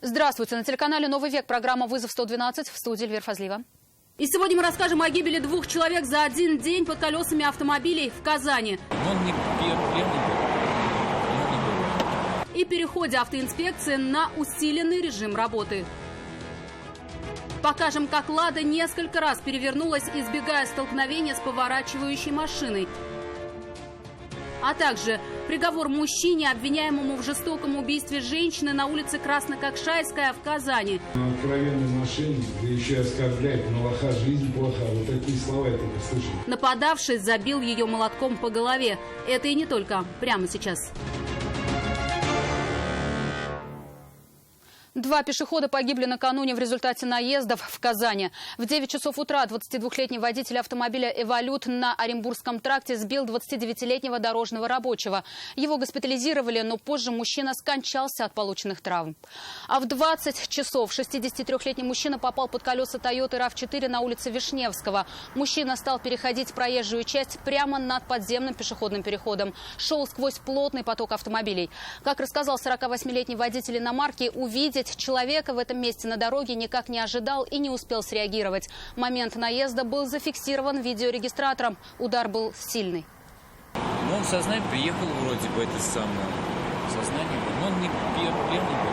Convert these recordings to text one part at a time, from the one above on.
Здравствуйте. На телеканале «Новый век» программа «Вызов 112» в студии Эльвира Фазлиева. И сегодня мы расскажем о гибели 2 человек за один день под колесами автомобилей в Казани. Он не пьяный был. И переходе автоинспекции на усиленный режим работы. Покажем, как «Лада» несколько раз перевернулась, избегая столкновения с поворачивающей машиной. А также приговор мужчине, обвиняемому в жестоком убийстве женщины на улице Краснококшайская в Казани. Откровенный мошенник, да еще и оскорбляет, на лоха жизнь плоха. Вот такие слова я только слышал. Нападавший забил ее молотком по голове. Это и не только. Прямо сейчас. 2 пешехода погибли накануне в результате наездов в Казани. В 9 часов утра 22-летний водитель автомобиля «Эволют» на Оренбургском тракте сбил 29-летнего дорожного рабочего. Его госпитализировали, но позже мужчина скончался от полученных травм. А в 20 часов 63-летний мужчина попал под колеса Toyota RAV4 на улице Вишневского. Мужчина стал переходить проезжую часть прямо над подземным пешеходным переходом. Шел сквозь плотный поток автомобилей. Как рассказал 48-летний водитель иномарки, увидеть человека в этом месте на дороге никак не ожидал и не успел среагировать. Момент наезда был зафиксирован видеорегистратором. Удар был сильный. Он в сознание приехал вроде бы, это самое. Сознание было. Но он не пьяный был.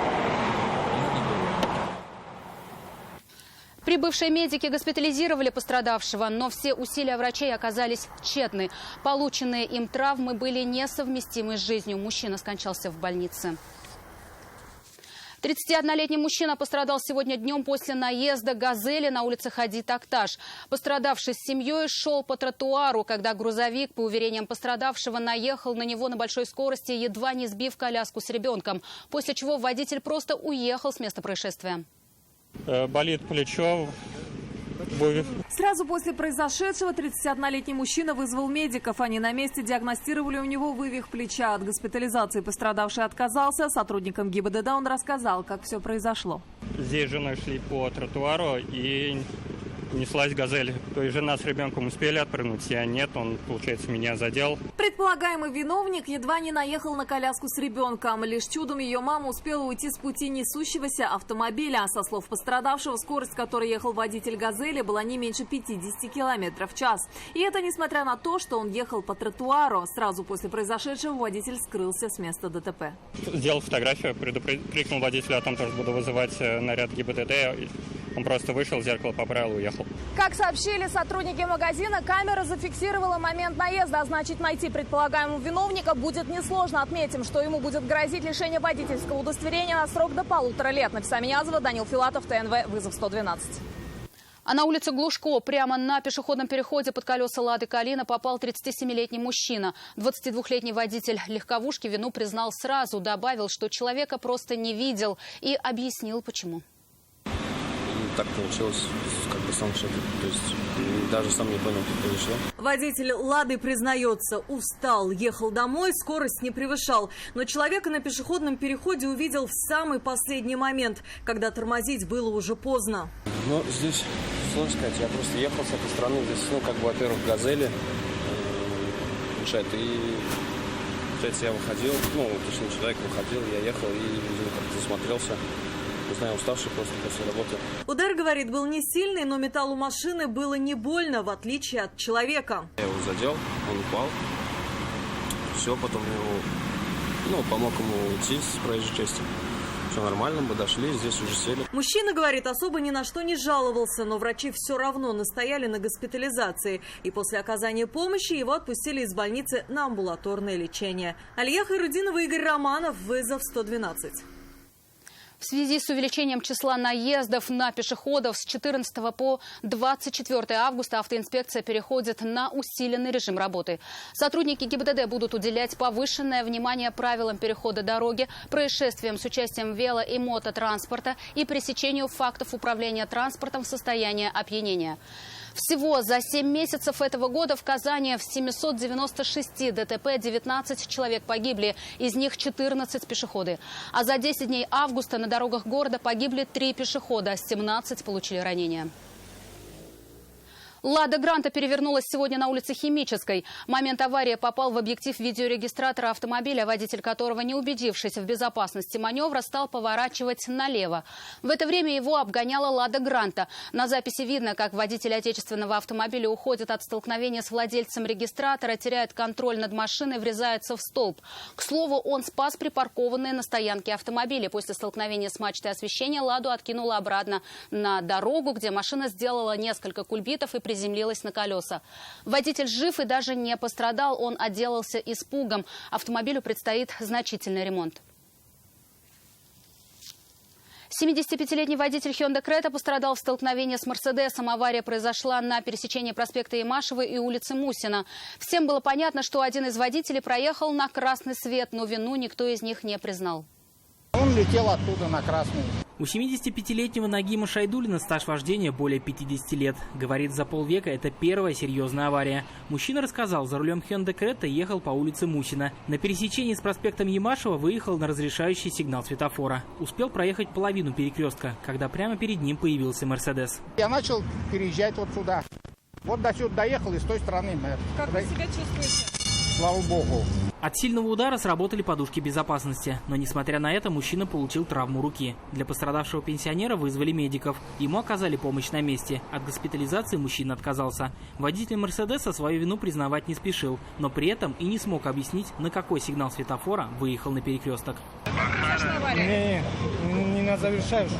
Прибывшие медики госпитализировали пострадавшего, но все усилия врачей оказались тщетны. Полученные им травмы были несовместимы с жизнью. Мужчина скончался в больнице. 31-летний мужчина пострадал сегодня днем после наезда «Газели» на улице Хади-Такташ. Пострадавший с семьей шел по тротуару, когда грузовик, по уверениям пострадавшего, наехал на него на большой скорости, едва не сбив коляску с ребенком. После чего водитель просто уехал с места происшествия. Болит плечо. Сразу после произошедшего 31-летний мужчина вызвал медиков. Они на месте диагностировали у него вывих плеча. От госпитализации пострадавший отказался. Сотрудникам ГИБДД он рассказал, как все произошло. Здесь с женой шли по тротуару и неслась «Газель». То есть жена с ребенком успели отпрыгнуть, я нет, он, получается, меня задел. Предполагаемый виновник едва не наехал на коляску с ребенком. Лишь чудом ее мама успела уйти с пути несущегося автомобиля. Со слов пострадавшего, скорость, с которой ехал водитель «Газели», была не меньше 50 км в час. И это несмотря на то, что он ехал по тротуару. Сразу после произошедшего водитель скрылся с места ДТП. Сделал фотографию, крикнул водителю о том, что буду вызывать наряд ГИБДД. Он просто вышел, зеркало поправил и уехал. Как сообщили сотрудники магазина, камера зафиксировала момент наезда, а значит найти предполагаемого виновника будет несложно. Отметим, что ему будет грозить лишение водительского удостоверения на срок до 1,5 лет. Нафиса Минязова, Данил Филатов, ТНВ, вызов 112. А на улице Глушко, прямо на пешеходном переходе под колеса «Лады Калина» попал 37-летний мужчина. 22-летний водитель легковушки вину признал сразу, добавил, что человека просто не видел и объяснил, почему. Так получилось, как бы сам шаг, то есть даже сам не понял, как произошло. Водитель «Лады» признается, устал, ехал домой, скорость не превышал. Но человека на пешеходном переходе увидел в самый последний момент, когда тормозить было уже поздно. Ну, здесь сложно сказать, я просто ехал с этой стороны, здесь, ну, как бы, во-первых, «Газели» мешает, и, получается, я выходил, ну, точнее, человек выходил, я ехал и как-то засмотрелся. Не знаю, уставший просто после работы. Удар, говорит, был не сильный, но металлу машины было не больно, в отличие от человека. Я его задел, он упал. Все, потом его, помог ему уйти с проезжей части. Все нормально, мы дошли, здесь уже сели. Мужчина, говорит, особо ни на что не жаловался, но врачи все равно настояли на госпитализации. И после оказания помощи его отпустили из больницы на амбулаторное лечение. Алия Хайрудинова, Игорь Романов, вызов 112. В связи с увеличением числа наездов на пешеходов с 14 по 24 августа автоинспекция переходит на усиленный режим работы. Сотрудники ГИБДД будут уделять повышенное внимание правилам перехода дороги, происшествиям с участием вело- и мототранспорта и пресечению фактов управления транспортом в состоянии опьянения. Всего за 7 месяцев этого года в Казани в 796 ДТП 19 человек погибли, из них 14 пешеходы. А за 10 дней августа на дорогах города погибли 3 пешехода, 17 получили ранения. «Лада Гранта» перевернулась сегодня на улице Химической. Момент аварии попал в объектив видеорегистратора автомобиля, водитель которого, не убедившись в безопасности маневра, стал поворачивать налево. В это время его обгоняла «Лада Гранта». На записи видно, как водитель отечественного автомобиля уходит от столкновения с владельцем регистратора, теряет контроль над машиной, врезается в столб. К слову, он спас припаркованные на стоянке автомобили. После столкновения с мачтой освещения «Ладу» откинула обратно на дорогу, где машина сделала несколько кульбитов и приземлилась на колеса. Водитель жив и даже не пострадал, он отделался испугом. Автомобилю предстоит значительный ремонт. 75-летний водитель Hyundai Creta пострадал в столкновении с Мерседесом. Авария произошла на пересечении проспекта Ямашева и улицы Мусина. Всем было понятно, что один из водителей проехал на красный свет, но вину никто из них не признал. Он летел оттуда на красный. У 75-летнего Нагима Шайдулина стаж вождения более 50 лет. Говорит, за полвека это первая серьезная авария. Мужчина рассказал, за рулем Hyundai Creta ехал по улице Мусина. На пересечении с проспектом Ямашева выехал на разрешающий сигнал светофора. Успел проехать половину перекрестка, когда прямо перед ним появился Мерседес. Я начал переезжать вот сюда. Вот до сюда доехал и с той стороны. Как вы себя чувствуете? Слава богу. От сильного удара сработали подушки безопасности. Но, несмотря на это, мужчина получил травму руки. Для пострадавшего пенсионера вызвали медиков. Ему оказали помощь на месте. От госпитализации мужчина отказался. Водитель Мерседеса свою вину признавать не спешил. Но при этом и не смог объяснить, на какой сигнал светофора выехал на перекресток. Не на завершающую.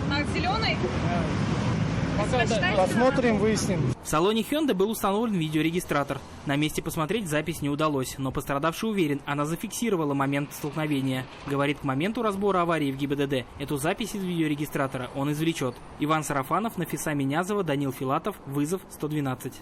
На зеленой? Посмотрим, выясним. В салоне Hyundai был установлен видеорегистратор. На месте посмотреть запись не удалось, но пострадавший уверен, она зафиксировала момент столкновения. Говорит, к моменту разбора аварии в ГИБДД эту запись из видеорегистратора он извлечет. Иван Сарафанов, Нафиса Минязова, Данил Филатов. Вызов 112.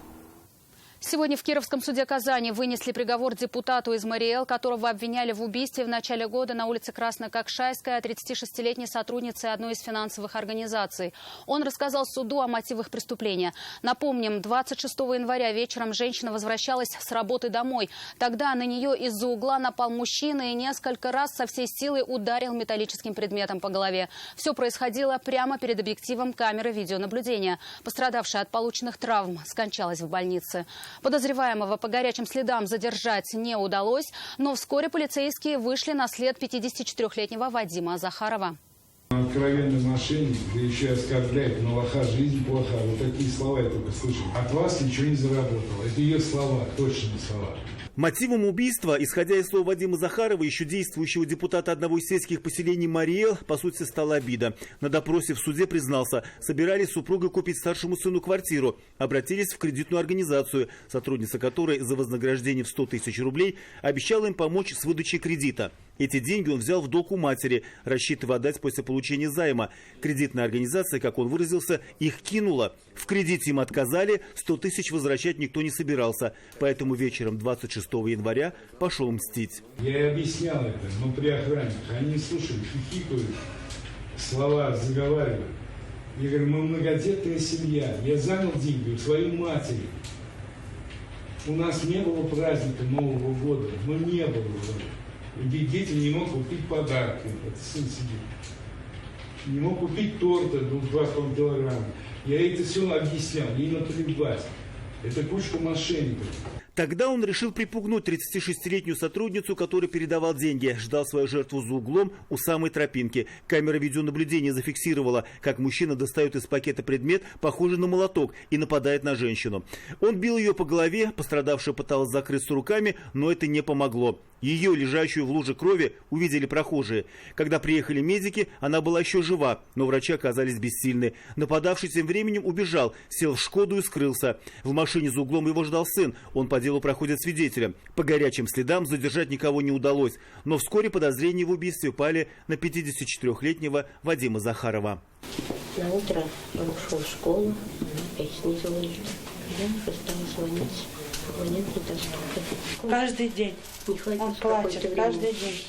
Сегодня в Кировском суде Казани вынесли приговор депутату из Мариэл, которого обвиняли в убийстве в начале года на улице Краснококшайская 36-летней сотрудницы одной из финансовых организаций. Он рассказал суду о мотивах преступления. Напомним, 26 января вечером женщина возвращалась с работы домой. Тогда на нее из-за угла напал мужчина и несколько раз со всей силы ударил металлическим предметом по голове. Все происходило прямо перед объективом камеры видеонаблюдения. Пострадавшая от полученных травм скончалась в больнице. Подозреваемого по горячим следам задержать не удалось, но вскоре полицейские вышли на след 54-летнего Вадима Захарова. Откровенный мошенник, да еще и оскорбляет, но лоха жизнь плоха. Вот такие слова я только слышал. От вас ничего не заработало. Это ее слова, точные слова. Мотивом убийства, исходя из слов Вадима Захарова, еще действующего депутата одного из сельских поселений Мариэл, по сути, стала обида. На допросе в суде признался, собирались с супругой купить старшему сыну квартиру. Обратились в кредитную организацию, сотрудница которой за вознаграждение в 100 тысяч рублей обещала им помочь с выдачей кредита. Эти деньги он взял в долг у матери, рассчитывая отдать после получения займа. Кредитная организация, как он выразился, их кинула. В кредите им отказали, 100 тысяч возвращать никто не собирался. Поэтому вечером 26 января пошел мстить. Я и объяснял это, но при охране. Они слушают, хихикают, слова заговаривают. Я говорю, мы многодетная семья. Я занял деньги у своей матери. У нас не было праздника Нового года. Ну не было. Ведь детям не мог купить подарки. Это сын сидит. Не мог купить торта 2,5 килограмма. Я это все объяснял. Ей наплевать. Это кучка мошенников. Тогда он решил припугнуть 36-летнюю сотрудницу, которая передавал деньги. Ждал свою жертву за углом у самой тропинки. Камера видеонаблюдения зафиксировала, как мужчина достает из пакета предмет, похожий на молоток, и нападает на женщину. Он бил ее по голове, пострадавшая пыталась закрыться руками, но это не помогло. Ее, лежащую в луже крови, увидели прохожие. Когда приехали медики, она была еще жива, но врачи оказались бессильны. Нападавший тем временем убежал, сел в «Шкоду» и скрылся. В машине за углом его ждал сын. Он по делу проходит свидетелем. По горячим следам задержать никого не удалось. Но вскоре подозрения в убийстве пали на 54-летнего Вадима Захарова. На утро он ушел в школу, опять снизу вылезли. Я уже стала звонить. Звонят недоступны. Каждый день он плачет, каждый день.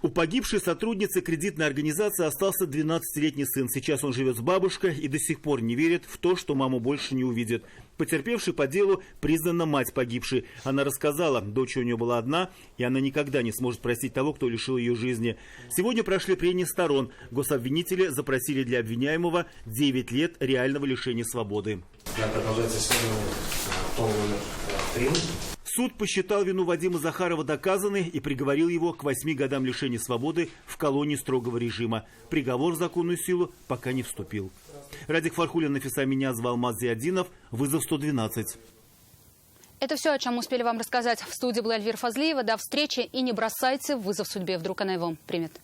У погибшей сотрудницы кредитной организации остался 12-летний сын. Сейчас он живет с бабушкой и до сих пор не верит в то, что маму больше не увидит. Потерпевшей по делу признана мать погибшей. Она рассказала, дочь у нее была одна, и она никогда не сможет простить того, кто лишил ее жизни. Сегодня прошли прения сторон. Гособвинители запросили для обвиняемого 9 лет реального лишения свободы. Продолжается исследование по номер 3. Суд посчитал вину Вадима Захарова доказанной и приговорил его к 8 годам лишения свободы в колонии строгого режима. Приговор в законную силу пока не вступил. Радик Фархулин, Нафиса Минязова, Алмаз Зиадинов. Вызов 112. Это все, о чем успели вам рассказать. В студии была Эльвира Фазлиева. До встречи и не бросайте вызов судьбе. Вдруг она его примет.